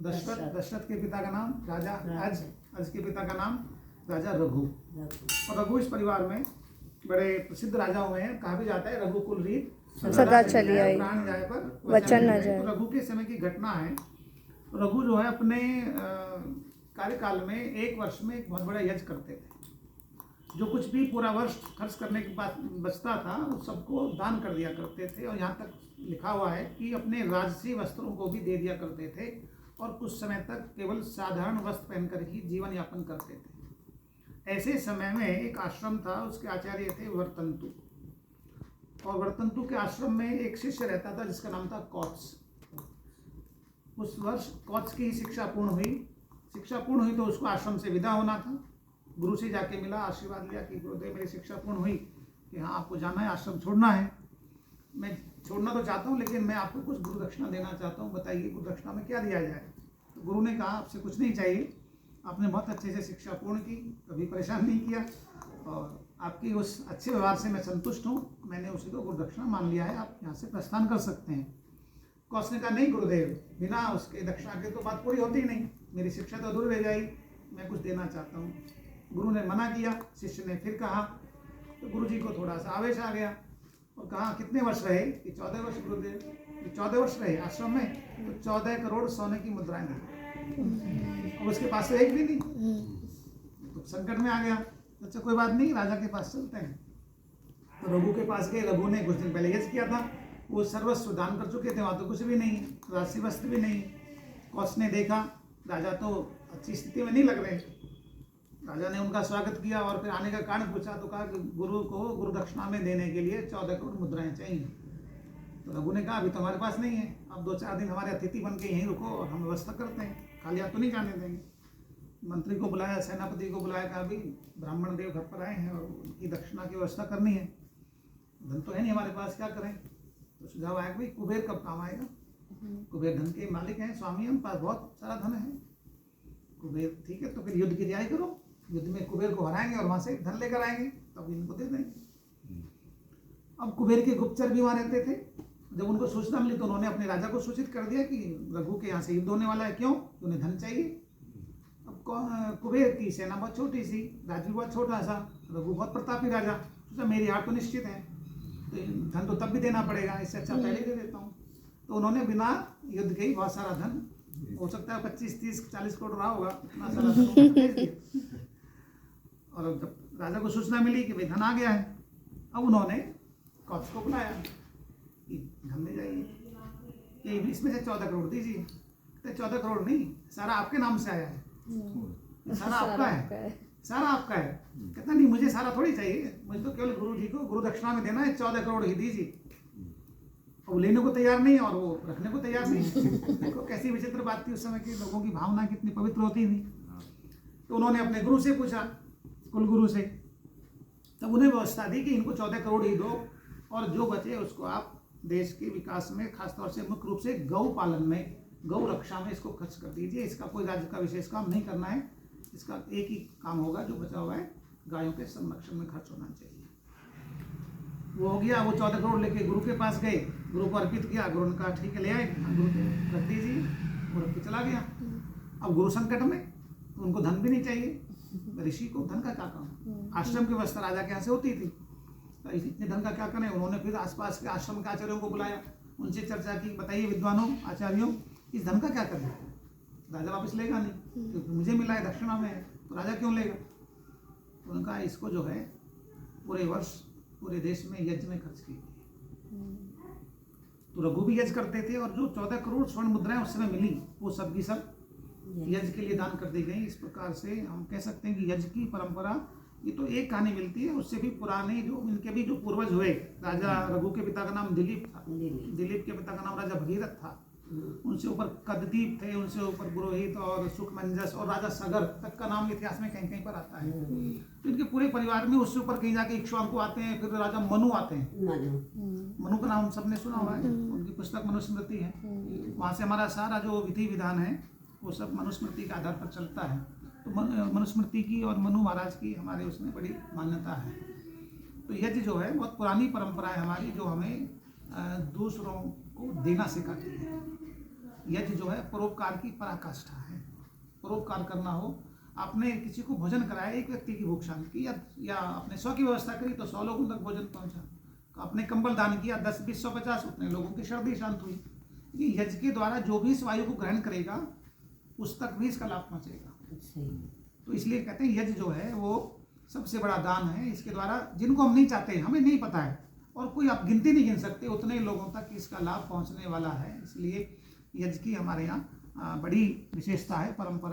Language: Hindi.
दशरथ के पिता का नाम राजा अज के पिता का नाम राजा रघु। और रघु इस परिवार में बड़े प्रसिद्ध राजा हुए हैं। कहा भी जाता है रघुकुल रीत सदा चली आई, प्राण जाए पर वचन न जाए। तो रघु के समय की घटना है। रघु जो है अपने कार्यकाल में एक वर्ष में एक बहुत बड़ा यज्ञ करते थे। जो कुछ भी पूरा वर्ष खर्च करने के बाद बचता था वो सबको दान कर दिया करते थे। और यहाँ तक लिखा हुआ है कि अपने राजसी वस्त्रों को भी दे दिया करते थे और कुछ समय तक केवल साधारण वस्त्र पहनकर ही जीवन यापन करते थे। ऐसे समय में एक आश्रम था, उसके आचार्य थे वर्तंतु। और वर्तंतु के आश्रम में एक शिष्य रहता था जिसका नाम था कौत्स। उस वर्ष कौत्स की शिक्षा पूर्ण हुई तो उसको आश्रम से विदा होना था। गुरु से जाके मिला, आशीर्वाद लिया कि गुरुदेव मेरी शिक्षा पूर्ण हुई कि हाँ आपको जाना है, आश्रम छोड़ना है। मैं छोड़ना तो चाहता हूँ लेकिन मैं आपको कुछ गुरु दक्षिणा देना चाहता हूँ, बताइए गुरु दक्षिणा में क्या दिया जाए। तो गुरु ने कहा आपसे कुछ नहीं चाहिए, आपने बहुत अच्छे से शिक्षा पूर्ण की, कभी परेशान नहीं किया और आपकी उस अच्छे व्यवहार से मैं संतुष्ट हूँ। मैंने उसी को गुरु दक्षिणा मान लिया है, आप यहाँ से प्रस्थान कर सकते हैं। कौश ने कहा नहीं गुरुदेव, बिना उसके दक्षिणा के तो बात पूरी होती ही नहीं, मेरी शिक्षा तो अधूरी रह जाएगी, मैं कुछ देना चाहता हूँ। गुरु ने मना किया। शिष्य ने फिर कहा तो गुरु जी को थोड़ा सा आवेश आ गया और कहा कितने वर्ष रहे कि 14 वर्ष गुरुदेव। 14 वर्ष रहे आश्रम में तो 14 करोड़ सोने की मुद्राएं दी। और उसके पास तो एक भी नहीं, तो संकट में आ गया। अच्छा कोई बात नहीं, राजा के पास चलते हैं। तो रघु के पास गए। रघु ने कुछ दिन पहले यज्ञ किया था, वो सर्वस्व दान कर चुके थे, वहाँ तो कुछ भी नहीं, राशि वस्त्र भी नहीं। कौश ने देखा राजा तो अच्छी स्थिति में नहीं लग रहे। राजा ने उनका स्वागत किया और फिर आने का कारण पूछा तो कहा कि गुरु को गुरु दक्षिणा में देने के लिए 14 करोड़ मुद्राएं चाहिए। तो रघु ने कहा अभी तो हमारे पास नहीं है, अब 2-4 दिन हमारे अतिथि बन के यहीं रुको और हम व्यवस्था करते हैं, खाली हाथ तो नहीं जाने देंगे। मंत्री को बुलाया, सेनापति को बुलाया, कहा अभी ब्राह्मण देव घर पर आए हैं और उनकी दक्षिणा की व्यवस्था करनी है, धन तो है नहीं हमारे पास, क्या करें। तो सुझाव आया भाई कुबेर कब काम आएगा, कुबेर धन के मालिक हैं, स्वामी, हम पास बहुत सारा धन है। कुबेर ठीक है, तो फिर युद्ध की तैयारी करो, युद्ध में कुबेर को हराएंगे और वहां से धन लेकर आएंगे, तब इनको दे देंगे। अब कुबेर के गुप्तचर भी वहां रहते थे। जब उनको सूचना मिली तो उन्होंने अपने राजा को सूचित कर दिया कि रघु के यहाँ से युद्ध होने वाला है, क्यों, उन्हें धन चाहिए। अब कुबेर की सेना बहुत छोटी सी, राज्य बहुत छोटा सा, रघु बहुत प्रतापी राजा, सोचा मेरी हार तो निश्चित है, तो धन तो तब भी देना पड़ेगा, इससे अच्छा पहले दे देता हूँ। तो उन्होंने बिना युद्ध के ही बहुत सारा धन, हो सकता है 25-30-40 करोड़ रहा होगा, इतना सारा धन भेज दिया। और जब राजा को सूचना मिली कि भाई धन आ गया है, अब उन्होंने कौत्स को बुलाया कि धन ले जाइए, कि इसमें से 14 करोड़ दीजिए। तो 14 करोड़ नहीं, सारा आपके नाम से आया है, सारा आपका है, सारा आपका है। कहता नहीं मुझे सारा थोड़ी चाहिए, मुझे तो केवल गुरु जी को गुरु दक्षिणा में देना है, 14 करोड़ ही दीजिए। वो लेने को तैयार नहीं और वो रखने को तैयार नहीं। देखो कैसी विचित्र बात थी, उस समय के लोगों की भावना कितनी पवित्र होती थी। तो उन्होंने अपने गुरु से पूछा, कुल गुरु से, तब उन्हें व्यवस्था दी कि इनको 14 करोड़ ही दो और जो बचे उसको आप देश के विकास में, खासतौर से मुख्य रूप से गौ पालन में, गौ रक्षा में इसको खर्च कर दीजिए। इसका कोई राज्य का विशेष काम नहीं करना है, इसका एक ही काम होगा जो बचा हुआ है, गायों के संरक्षण में खर्च होना चाहिए। वो हो गया। वो 14 करोड़ लेके गुरु के पास गए, गुरु को अर्पित किया। गुरु ने कहा ठीक है ले आए, गुरु को रख दीजिए, वो रख के चला गया। अब गुरु संकट में, तो उनको धन भी नहीं चाहिए, ऋषि को धन का क्या काम, आश्रम की व्यवस्था राजा के यहाँ से होती थी, तो इतने धन का क्या करें। उन्होंने फिर आसपास के आश्रम के आचार्यों को बुलाया, उनसे चर्चा की, बताइए विद्वानों, आचार्यों, इस धन का क्या करें, राजा वापस लेगा नहीं, क्योंकि मुझे मिला है दक्षिणा में, तो राजा क्यों लेगा। तो उनका इसको जो है पूरे वर्ष पूरे देश में यज्ञ में खर्च की। तो रघु भी यज्ञ करते थे और जो 14 करोड़ स्वर्ण मुद्राएं उस समय मिली वो सब की सब यज्ञ के लिए दान कर दी गई। इस प्रकार से हम कह सकते हैं कि यज्ञ की परंपरा, ये तो एक कहानी मिलती है, उससे भी पुराने जो इनके भी जो पूर्वज हुए, राजा रघु के पिता का नाम दिलीप था, दिलीप के पिता का नाम राजा भगीरथ था, उनसे ऊपर कददीप थे, उनसे ऊपर पुरोहित और सुखमंजस और राजा सगर तक का नाम इतिहास में कहीं कहीं पर आता है। तो इनके पूरे परिवार में उससे ऊपर कहीं जाके इक्ष्वाकु आते हैं, फिर राजा मनु आते हैं। मनु का नाम सबने सुना हुआ है, उनकी पुस्तक मनुस्मृति है, वहाँ से हमारा सारा जो विधि विधान है वो सब मनुस्मृति के आधार पर चलता है। तो मनुस्मृति की और मनु महाराज की हमारे उसमें बड़ी मान्यता है। तो यज्ञ जो है बहुत पुरानी परंपरा है हमारी, जो हमें दूसरों को देना सिखाती है। यज्ञ जो है परोपकार की पराकाष्ठा है। परोपकार करना हो, आपने किसी को भोजन कराया, एक व्यक्ति की भूख शांत की, या अपने 100 की व्यवस्था करी तो 100 लोगों तक भोजन पहुंचा, आपने कंबल दान किया 10, 20, 100, 50, उतने लोगों की सर्दी शांत हुई। ये यज्ञ के द्वारा जो भी इस वायु को ग्रहण करेगा उस तक भी इसका लाभ पहुंचेगा। तो इसलिए कहते हैं यज्ञ जो है वो सबसे बड़ा दान है। इसके द्वारा जिनको हम नहीं चाहते, हमें नहीं पता है, और कोई आप गिनती नहीं गिन सकते, उतने लोगों तक इसका लाभ पहुंचने वाला है। इसलिए यज्ञ की हमारे यहाँ बड़ी विशेषता है, परंपरा है।